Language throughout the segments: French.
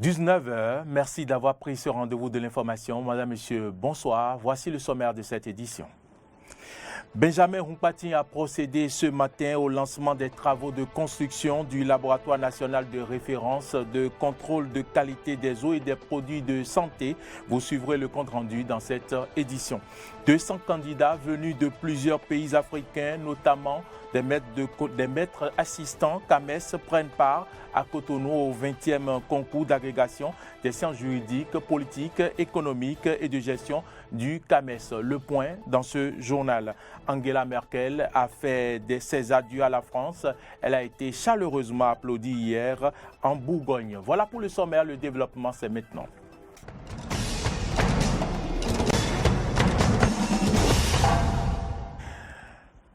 19h, merci d'avoir pris ce rendez-vous de l'information. Madame, Monsieur, bonsoir. Voici le sommaire de cette édition. Benjamin Humpati a procédé ce matin au lancement des travaux de construction du laboratoire national de référence de contrôle de qualité des eaux et des produits de santé. Vous suivrez le compte-rendu dans cette édition. 200 candidats venus de plusieurs pays africains, notamment des maîtres assistants CAMES, prennent part à Cotonou au 20e concours d'agrégation des sciences juridiques, politiques, économiques et de gestion du CAMES. Le point dans ce journal. Angela Merkel a fait ses adieux à la France. Elle a été chaleureusement applaudie hier en Bourgogne. Voilà pour le sommaire, le développement c'est maintenant.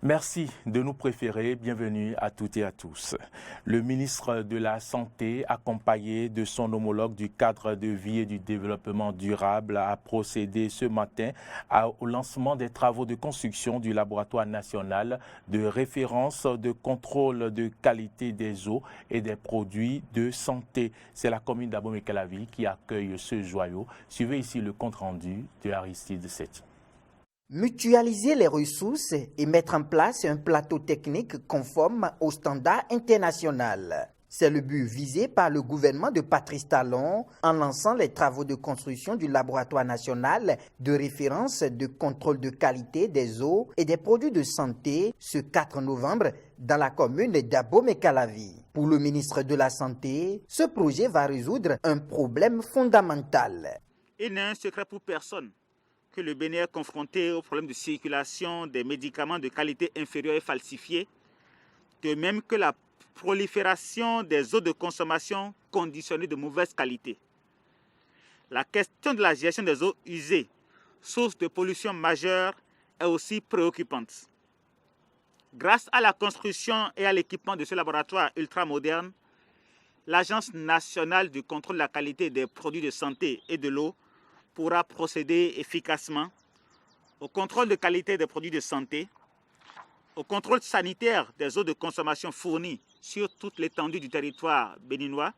Merci de nous préférer. Bienvenue à toutes et à tous. Le ministre de la Santé, accompagné de son homologue du cadre de vie et du développement durable, a procédé ce matin au lancement des travaux de construction du laboratoire national de référence de contrôle de qualité des eaux et des produits de santé. C'est la commune d'Abomey-Calavi qui accueille ce joyau. Suivez ici le compte-rendu de Aristide Setti. Mutualiser les ressources et mettre en place un plateau technique conforme aux standards internationaux. C'est le but visé par le gouvernement de Patrice Talon en lançant les travaux de construction du laboratoire national de référence de contrôle de qualité des eaux et des produits de santé ce 4 novembre dans la commune d'Abomey-Calavi. Pour le ministre de la Santé, ce projet va résoudre un problème fondamental. Il n'est un secret pour personne que le Bénin est confronté au problème de circulation des médicaments de qualité inférieure et falsifiés, de même que la prolifération des eaux de consommation conditionnées de mauvaise qualité. La question de la gestion des eaux usées, source de pollution majeure, est aussi préoccupante. Grâce à la construction et à l'équipement de ce laboratoire ultramoderne, l'Agence nationale du contrôle de la qualité des produits de santé et de l'eau pourra procéder efficacement au contrôle de qualité des produits de santé, au contrôle sanitaire des eaux de consommation fournies sur toute l'étendue du territoire béninois,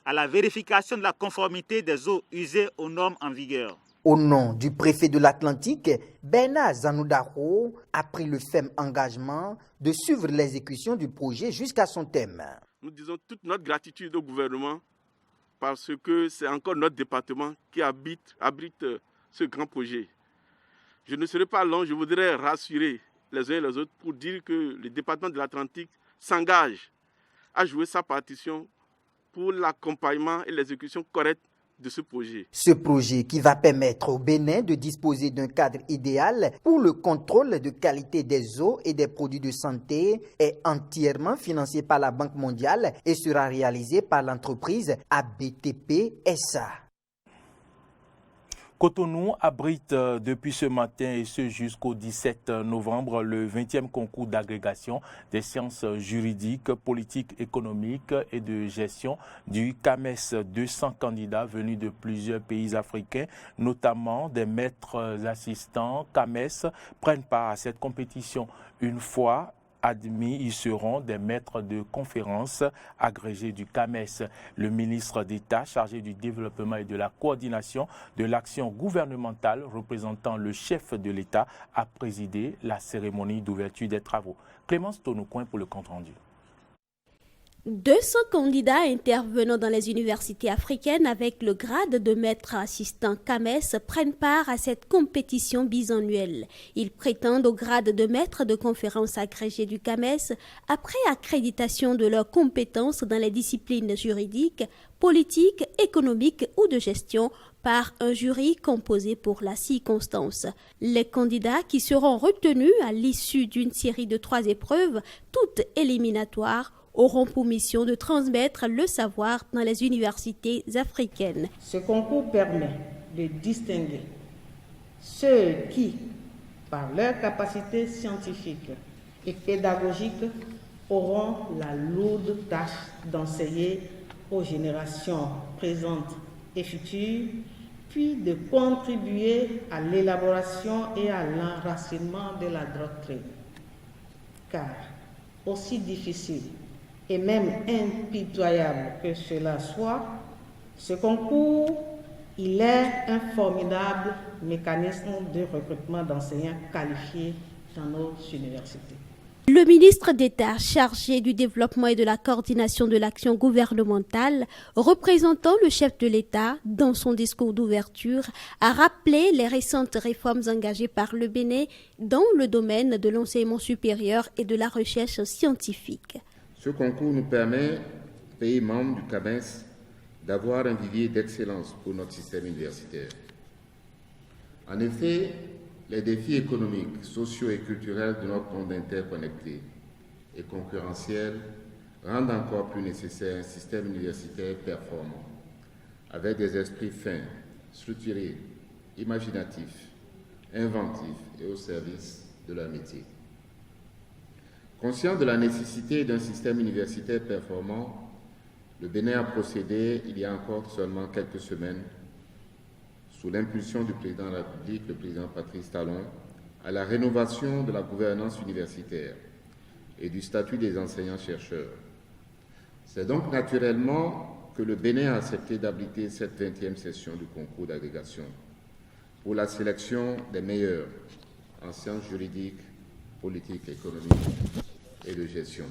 à la vérification de la conformité des eaux usées aux normes en vigueur. Au nom du préfet de l'Atlantique, Bernard Zanoudaro a pris le ferme engagement de suivre l'exécution du projet jusqu'à son terme. Nous disons toute notre gratitude au gouvernement parce que c'est encore notre département qui abrite ce grand projet. Je ne serai pas long, je voudrais rassurer les uns et les autres pour dire que le département de l'Atlantique s'engage à jouer sa partition pour l'accompagnement et l'exécution correcte de ce projet. Ce projet qui va permettre au Bénin de disposer d'un cadre idéal pour le contrôle de qualité des eaux et des produits de santé est entièrement financé par la Banque mondiale et sera réalisé par l'entreprise ABTP SA. Cotonou abrite depuis ce matin et ce jusqu'au 17 novembre le 20e concours d'agrégation des sciences juridiques, politiques, économiques et de gestion du CAMES. 200 candidats venus de plusieurs pays africains, notamment des maîtres assistants CAMES, prennent part à cette compétition. Une fois admis, ils seront des maîtres de conférences agrégés du CAMES. Le ministre d'État chargé du développement et de la coordination de l'action gouvernementale représentant le chef de l'État a présidé la cérémonie d'ouverture des travaux. Clémence Tonoucoin pour le compte-rendu. 200 candidats intervenant dans les universités africaines avec le grade de maître assistant CAMES prennent part à cette compétition bisannuelle. Ils prétendent au grade de maître de conférence agrégé du CAMES après accréditation de leurs compétences dans les disciplines juridiques, politiques, économiques ou de gestion par un jury composé pour la circonstance. Les candidats qui seront retenus à l'issue d'une série de 3 épreuves, toutes éliminatoires, auront pour mission de transmettre le savoir dans les universités africaines. Ce concours permet de distinguer ceux qui, par leur capacité scientifique et pédagogique, auront la lourde tâche d'enseigner aux générations présentes et futures, puis de contribuer à l'élaboration et à l'enracinement de la doctrine. Car, aussi difficile et même impitoyable que cela soit, Ce concours, il est un formidable mécanisme de recrutement d'enseignants qualifiés dans nos universités. Le ministre d'État chargé du développement et de la coordination de l'action gouvernementale, représentant le chef de l'État dans son discours d'ouverture, a rappelé les récentes réformes engagées par le Bénin dans le domaine de l'enseignement supérieur et de la recherche scientifique. Ce concours nous permet, pays membres du CAMES, d'avoir un vivier d'excellence pour notre système universitaire. En effet, les défis économiques, sociaux et culturels de notre monde interconnecté et concurrentiel rendent encore plus nécessaire un système universitaire performant, avec des esprits fins, structurés, imaginatifs, inventifs et au service de leur métier. Conscient de la nécessité d'un système universitaire performant, le Bénin a procédé, il y a encore seulement quelques semaines, sous l'impulsion du président de la République, le président Patrice Talon, à la rénovation de la gouvernance universitaire et du statut des enseignants-chercheurs. C'est donc naturellement que le Bénin a accepté d'abriter cette 20e session du concours d'agrégation pour la sélection des meilleurs en sciences juridiques, politiques, économiques et de gestion.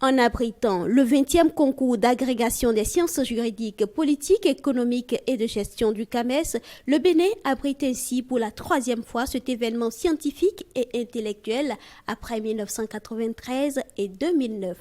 En abritant le 20e concours d'agrégation des sciences juridiques, politiques, économiques et de gestion du CAMES, le Bénin abrite ainsi pour la 3e fois cet événement scientifique et intellectuel après 1993 et 2009.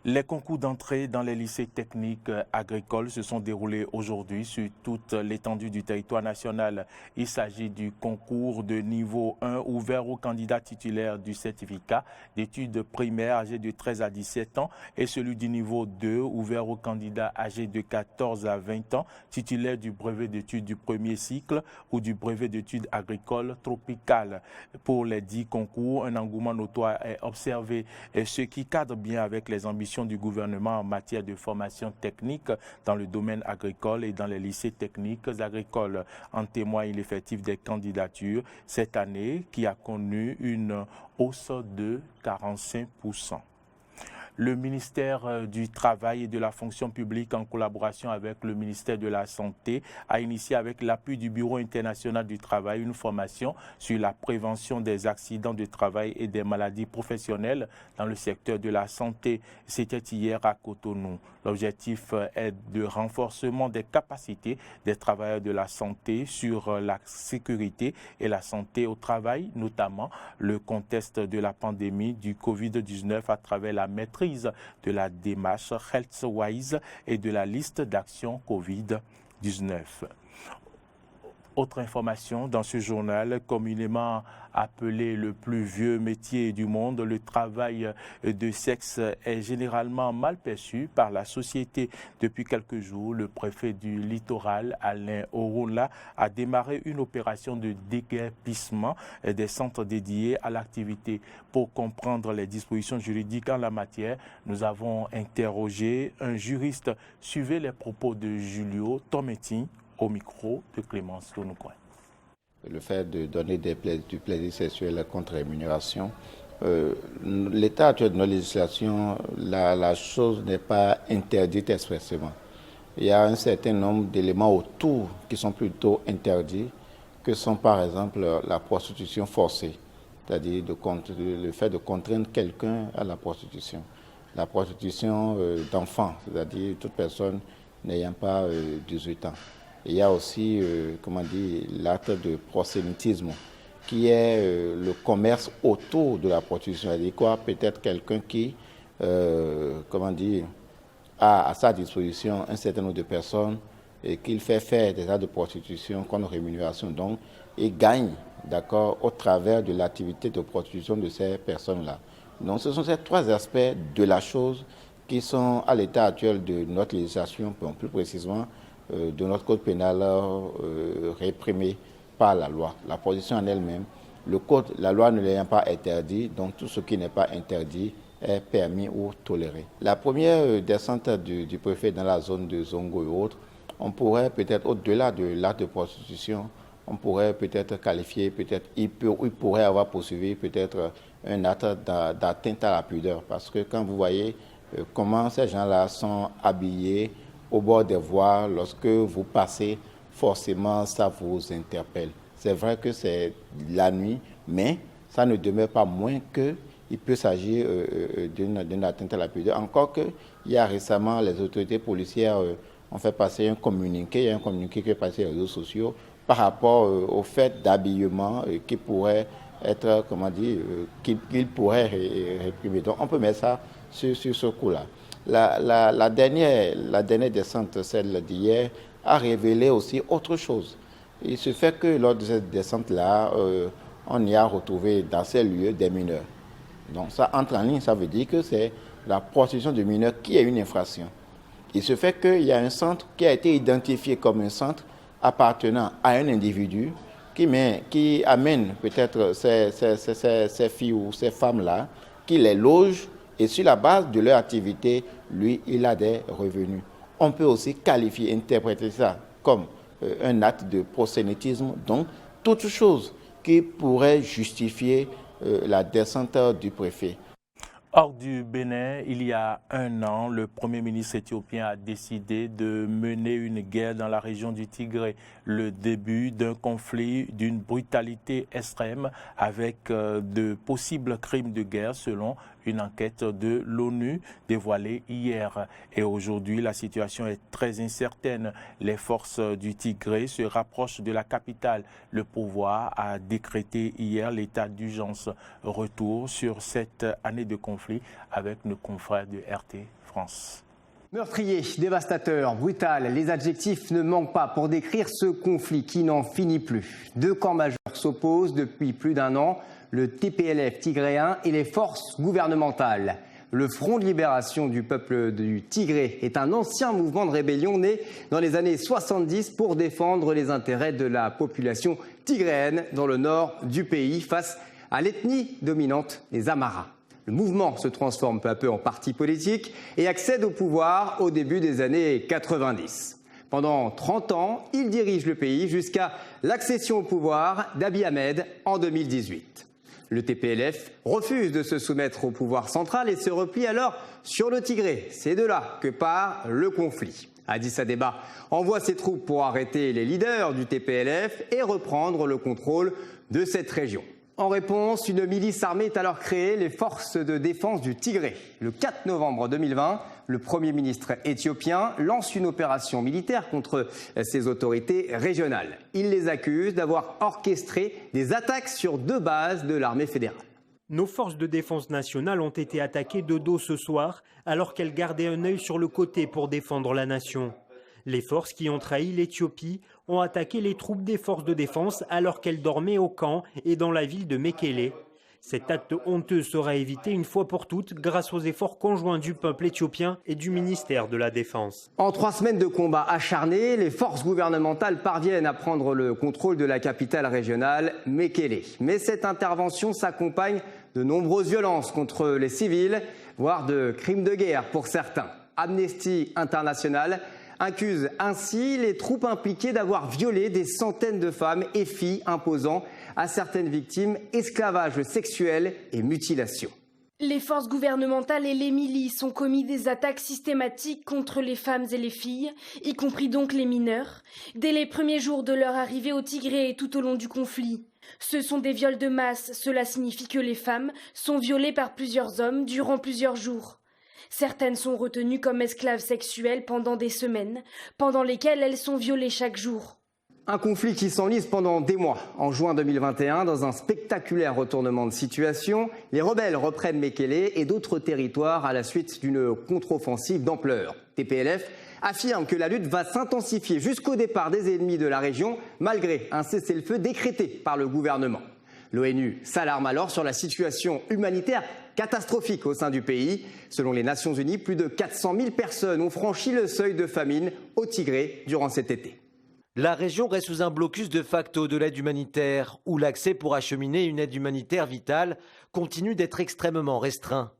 Les concours d'entrée dans les lycées techniques agricoles se sont déroulés aujourd'hui sur toute l'étendue du territoire national. Il s'agit du concours de niveau 1 ouvert aux candidats titulaires du certificat d'études primaires âgés de 13 à 17 ans et celui du niveau 2 ouvert aux candidats âgés de 14 à 20 ans titulaires du brevet d'études du premier cycle ou du brevet d'études agricoles tropicales. Pour les 10 concours, un engouement notoire est observé, ce qui cadre bien avec les ambitions du gouvernement en matière de formation technique dans le domaine agricole et dans les lycées techniques agricoles. En témoigne l'effectif des candidatures cette année qui a connu une hausse de 45%. Le ministère du Travail et de la Fonction publique, en collaboration avec le ministère de la Santé, a initié avec l'appui du Bureau international du travail une formation sur la prévention des accidents de travail et des maladies professionnelles dans le secteur de la santé. C'était hier à Cotonou. L'objectif est de renforcement des capacités des travailleurs de la santé sur la sécurité et la santé au travail, notamment le contexte de la pandémie du Covid-19 à travers la maîtrise de la démarche HealthWise et de la liste d'actions Covid-19. Autre information dans ce journal, communément appelé le plus vieux métier du monde, le travail de sexe est généralement mal perçu par la société. Depuis quelques jours, le préfet du littoral, Alain Orunla, a démarré une opération de déguerpissement des centres dédiés à l'activité. Pour comprendre les dispositions juridiques en la matière, nous avons interrogé un juriste. Suivez les propos de Julio Tometin au micro de Clémence Lounoucoin. Le fait de donner du plaisir sexuel contre rémunération, l'état actuel de nos législations, la chose n'est pas interdite expressément. Il y a un certain nombre d'éléments autour qui sont plutôt interdits, que sont par exemple la prostitution forcée, c'est-à-dire le fait de contraindre quelqu'un à la prostitution. La prostitution d'enfants, c'est-à-dire toute personne n'ayant pas 18 ans. Il y a aussi, l'acte de prosélytisme, qui est le commerce autour de la prostitution. C'est-à-dire quoi? Peut-être quelqu'un qui, a à sa disposition un certain nombre de personnes et qu'il fait faire des actes de prostitution contre rémunération. Donc, il gagne, d'accord, au travers de l'activité de prostitution de ces personnes-là. Donc, ce sont ces trois aspects de la chose qui sont à l'état actuel de notre législation, plus précisément, de notre code pénal réprimé par la loi. La position en elle-même, la loi ne l'ayant pas interdit, donc tout ce qui n'est pas interdit est permis ou toléré. La première descente du préfet dans la zone de Zongo et autres, on pourrait peut-être, au-delà de l'acte de prostitution, on pourrait peut-être qualifier, il pourrait avoir poursuivi peut-être un acte d'atteinte à la pudeur. Parce que quand vous voyez comment ces gens-là sont habillés, au bord des voies, lorsque vous passez, forcément ça vous interpelle. C'est vrai que c'est la nuit, mais ça ne demeure pas moins qu'il peut s'agir d'une atteinte à la pureté. Encore qu'il y a récemment, les autorités policières ont fait passer un communiqué, il y a un communiqué qui est passé sur les réseaux sociaux par rapport au fait d'habillement qui pourrait être, comment dire, qu'il pourrait réprimer. Donc on peut mettre ça sur ce coup-là. La dernière descente, celle d'hier, a révélé aussi autre chose. Il se fait que lors de cette descente-là, on y a retrouvé dans ces lieux des mineurs. Donc ça entre en ligne, ça veut dire que c'est la prostitution de mineurs qui est une infraction. Il se fait qu'il y a un centre qui a été identifié comme un centre appartenant à un individu qui amène peut-être ces filles ou ces femmes-là, qui les loge, et sur la base de leur activité, lui, il a des revenus. On peut aussi qualifier, interpréter ça comme un acte de proxénétisme, donc toute chose qui pourrait justifier la descente du préfet. Hors du Bénin, il y a un an, le Premier ministre éthiopien a décidé de mener une guerre dans la région du Tigré. Le début d'un conflit d'une brutalité extrême avec de possibles crimes de guerre selon une enquête de l'ONU dévoilée hier. Et aujourd'hui, la situation est très incertaine. Les forces du Tigré se rapprochent de la capitale. Le pouvoir a décrété hier l'état d'urgence. Retour sur cette année de conflit avec nos confrères de RT France. Meurtrier, dévastateur, brutal, les adjectifs ne manquent pas pour décrire ce conflit qui n'en finit plus. Deux camps majeurs s'opposent depuis plus d'un an, le TPLF tigréen et les forces gouvernementales. Le Front de libération du peuple du Tigré est un ancien mouvement de rébellion né dans les années 70 pour défendre les intérêts de la population tigréenne dans le nord du pays face à l'ethnie dominante des Amaras. Le mouvement se transforme peu à peu en parti politique et accède au pouvoir au début des années 90. Pendant 30 ans, il dirige le pays jusqu'à l'accession au pouvoir d'Abiy Ahmed en 2018. Le TPLF refuse de se soumettre au pouvoir central et se replie alors sur le Tigré. C'est de là que part le conflit. Addis Abeba envoie ses troupes pour arrêter les leaders du TPLF et reprendre le contrôle de cette région. En réponse, une milice armée est alors créée, les forces de défense du Tigré. Le 4 novembre 2020, le Premier ministre éthiopien lance une opération militaire contre ces autorités régionales. Il les accuse d'avoir orchestré des attaques sur deux bases de l'armée fédérale. Nos forces de défense nationale ont été attaquées de dos ce soir, alors qu'elles gardaient un œil sur le côté pour défendre la nation. Les forces qui ont trahi l'Éthiopie ont attaqué les troupes des forces de défense alors qu'elles dormaient au camp et dans la ville de Mekele. Cet acte honteux sera évité une fois pour toutes grâce aux efforts conjoints du peuple éthiopien et du ministère de la Défense. En 3 semaines de combats acharnés, les forces gouvernementales parviennent à prendre le contrôle de la capitale régionale, Mekele. Mais cette intervention s'accompagne de nombreuses violences contre les civils, voire de crimes de guerre pour certains. Amnesty International accuse ainsi les troupes impliquées d'avoir violé des centaines de femmes et filles, imposant à certaines victimes esclavage sexuel et mutilation. Les forces gouvernementales et les milices ont commis des attaques systématiques contre les femmes et les filles, y compris donc les mineurs, dès les premiers jours de leur arrivée au Tigré et tout au long du conflit. Ce sont des viols de masse, cela signifie que les femmes sont violées par plusieurs hommes durant plusieurs jours. Certaines sont retenues comme esclaves sexuelles pendant des semaines, pendant lesquelles elles sont violées chaque jour. Un conflit qui s'enlise pendant des mois. En juin 2021, dans un spectaculaire retournement de situation, les rebelles reprennent Mekele et d'autres territoires à la suite d'une contre-offensive d'ampleur. TPLF affirme que la lutte va s'intensifier jusqu'au départ des ennemis de la région, malgré un cessez-le-feu décrété par le gouvernement. L'ONU s'alarme alors sur la situation humanitaire catastrophique au sein du pays. Selon les Nations Unies, plus de 400 000 personnes ont franchi le seuil de famine au Tigré durant cet été. La région reste sous un blocus de facto de l'aide humanitaire, où l'accès pour acheminer une aide humanitaire vitale continue d'être extrêmement restreint.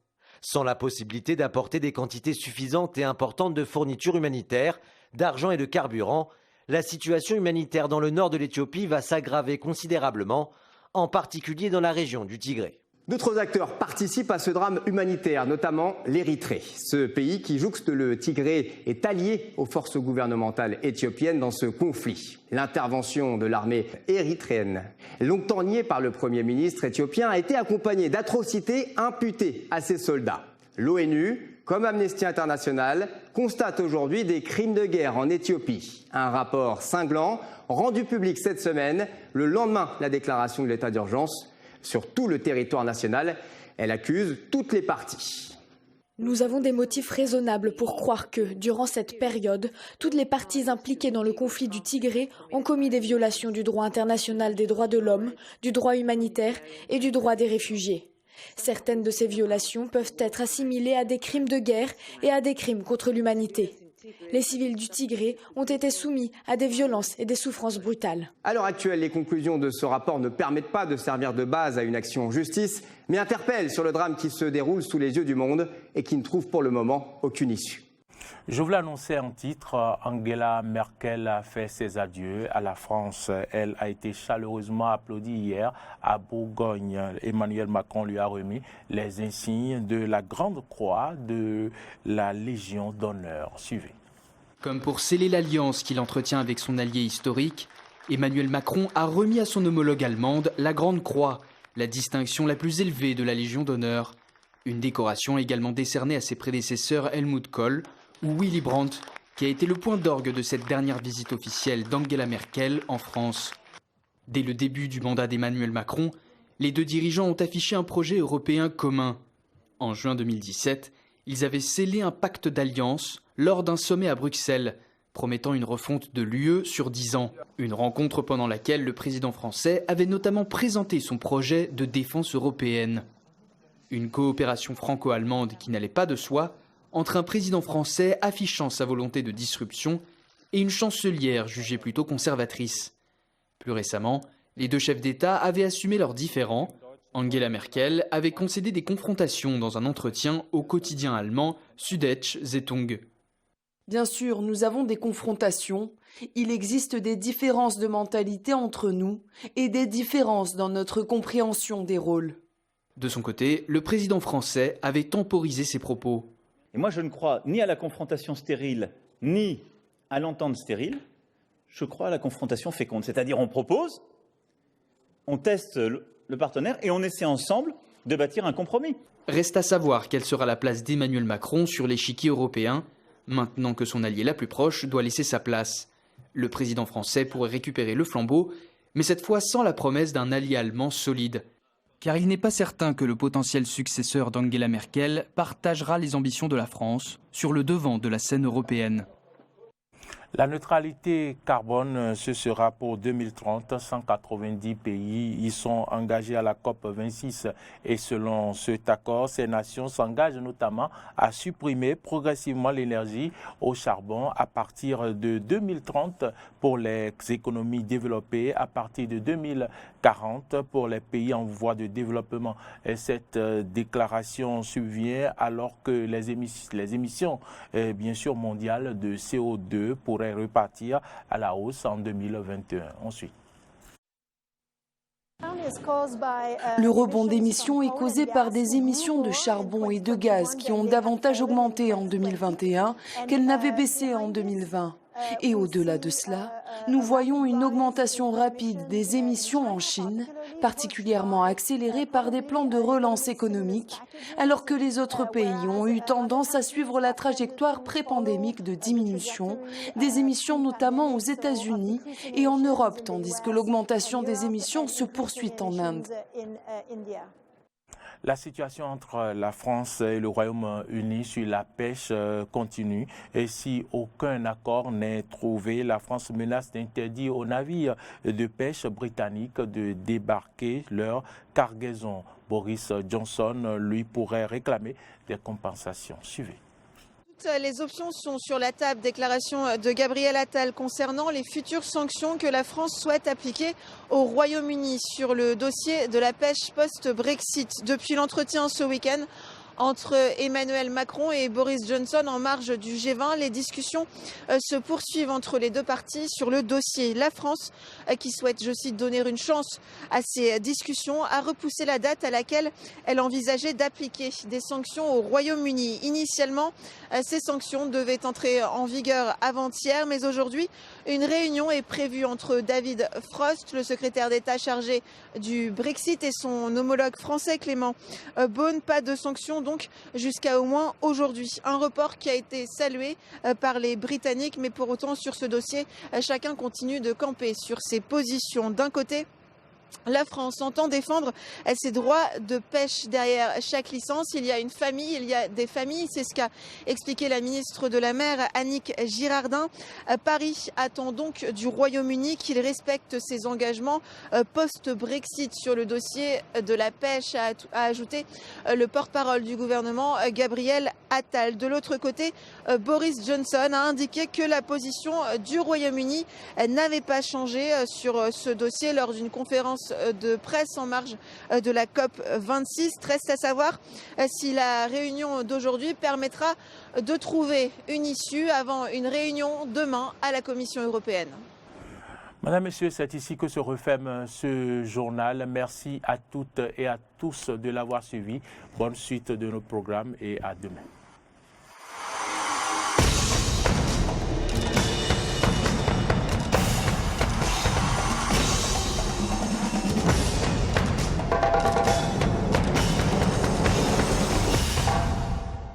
Sans la possibilité d'apporter des quantités suffisantes et importantes de fournitures humanitaires, d'argent et de carburant, la situation humanitaire dans le nord de l'Éthiopie va s'aggraver considérablement, en particulier dans la région du Tigré. D'autres acteurs participent à ce drame humanitaire, notamment l'Érythrée. Ce pays qui jouxte le Tigré est allié aux forces gouvernementales éthiopiennes dans ce conflit. L'intervention de l'armée érythréenne, longtemps niée par le Premier ministre éthiopien, a été accompagnée d'atrocités imputées à ses soldats. L'ONU, comme Amnesty International, constate aujourd'hui des crimes de guerre en Éthiopie. Un rapport cinglant rendu public cette semaine, le lendemain de la déclaration de l'état d'urgence sur tout le territoire national. Elle accuse toutes les parties. Nous avons des motifs raisonnables pour croire que, durant cette période, toutes les parties impliquées dans le conflit du Tigré ont commis des violations du droit international des droits de l'homme, du droit humanitaire et du droit des réfugiés. Certaines de ces violations peuvent être assimilées à des crimes de guerre et à des crimes contre l'humanité. Les civils du Tigré ont été soumis à des violences et des souffrances brutales. À l'heure actuelle, les conclusions de ce rapport ne permettent pas de servir de base à une action en justice, mais interpellent sur le drame qui se déroule sous les yeux du monde et qui ne trouve pour le moment aucune issue. Je vous l'annonçais en titre, Angela Merkel a fait ses adieux à la France. Elle a été chaleureusement applaudie hier à Bourgogne. Emmanuel Macron lui a remis les insignes de la Grande Croix de la Légion d'honneur. Suivez. Comme pour sceller l'alliance qu'il entretient avec son allié historique, Emmanuel Macron a remis à son homologue allemande la Grande Croix, la distinction la plus élevée de la Légion d'honneur. Une décoration également décernée à ses prédécesseurs Helmut Kohl ou Willy Brandt, qui a été le point d'orgue de cette dernière visite officielle d'Angela Merkel en France. Dès le début du mandat d'Emmanuel Macron, les deux dirigeants ont affiché un projet européen commun. En juin 2017, ils avaient scellé un pacte d'alliance lors d'un sommet à Bruxelles, promettant une refonte de l'UE sur 10 ans. Une rencontre pendant laquelle le président français avait notamment présenté son projet de défense européenne. Une coopération franco-allemande qui n'allait pas de soi, entre un président français affichant sa volonté de disruption et une chancelière jugée plutôt conservatrice. Plus récemment, les deux chefs d'État avaient assumé leurs différends. Angela Merkel avait concédé des confrontations dans un entretien au quotidien allemand Süddeutsche Zeitung. Bien sûr, nous avons des confrontations. Il existe des différences de mentalité entre nous et des différences dans notre compréhension des rôles. De son côté, le président français avait temporisé ses propos. Et moi, je ne crois ni à la confrontation stérile, ni à l'entente stérile. Je crois à la confrontation féconde. C'est-à-dire, on propose, on teste le partenaire et on essaie ensemble de bâtir un compromis. Reste à savoir quelle sera la place d'Emmanuel Macron sur l'échiquier européen, maintenant que son allié la plus proche doit laisser sa place. Le président français pourrait récupérer le flambeau, mais cette fois sans la promesse d'un allié allemand solide. Car il n'est pas certain que le potentiel successeur d'Angela Merkel partagera les ambitions de la France sur le devant de la scène européenne. La neutralité carbone, ce sera pour 2030. 190 pays y sont engagés à la COP26. Et selon cet accord, ces nations s'engagent notamment à supprimer progressivement l'énergie au charbon à partir de 2030 pour les économies développées, à partir de 2040 pour les pays en voie de développement. Et cette déclaration survient alors que les émissions bien sûr mondiales de CO2 pourraient repartir à la hausse en 2021. Ensuite. Le rebond d'émissions est causé par des émissions de charbon et de gaz qui ont davantage augmenté en 2021 qu'elles n'avaient baissé en 2020. Et au-delà de cela, nous voyons une augmentation rapide des émissions en Chine, particulièrement accélérée par des plans de relance économique, alors que les autres pays ont eu tendance à suivre la trajectoire pré-pandémique de diminution des émissions, notamment aux États-Unis et en Europe, tandis que l'augmentation des émissions se poursuit en Inde. La situation entre la France et le Royaume-Uni sur la pêche continue et si aucun accord n'est trouvé, la France menace d'interdire aux navires de pêche britanniques de débarquer leur cargaison. Boris Johnson, lui, pourrait réclamer des compensations. Suivez. Les options sont sur la table. Déclaration de Gabriel Attal concernant les futures sanctions que la France souhaite appliquer au Royaume-Uni sur le dossier de la pêche post-Brexit. Depuis l'entretien ce week-end entre Emmanuel Macron et Boris Johnson en marge du G20. Les discussions se poursuivent entre les deux parties sur le dossier. La France, qui souhaite, je cite, donner une chance à ces discussions, a repoussé la date à laquelle elle envisageait d'appliquer des sanctions au Royaume-Uni. Initialement, ces sanctions devaient entrer en vigueur avant-hier, mais aujourd'hui, une réunion est prévue entre David Frost, le secrétaire d'État chargé du Brexit, et son homologue français Clément Beaune. Pas de sanctions donc jusqu'à au moins aujourd'hui. Un report qui a été salué par les Britanniques, mais pour autant sur ce dossier, chacun continue de camper sur ses positions. D'un côté, la France entend défendre ses droits de pêche derrière chaque licence. Il y a une famille, il y a des familles. C'est ce qu'a expliqué la ministre de la Mer, Annick Girardin. Paris attend donc du Royaume-Uni qu'il respecte ses engagements post-Brexit sur le dossier de la pêche, a ajouté le porte-parole du gouvernement, Gabriel Attal. De l'autre côté, Boris Johnson a indiqué que la position du Royaume-Uni n'avait pas changé sur ce dossier lors d'une conférence de presse en marge de la COP26. Reste à savoir si la réunion d'aujourd'hui permettra de trouver une issue avant une réunion demain à la Commission européenne. Madame, Messieurs, c'est ici que se referme ce journal. Merci à toutes et à tous de l'avoir suivi. Bonne suite de nos programmes et à demain.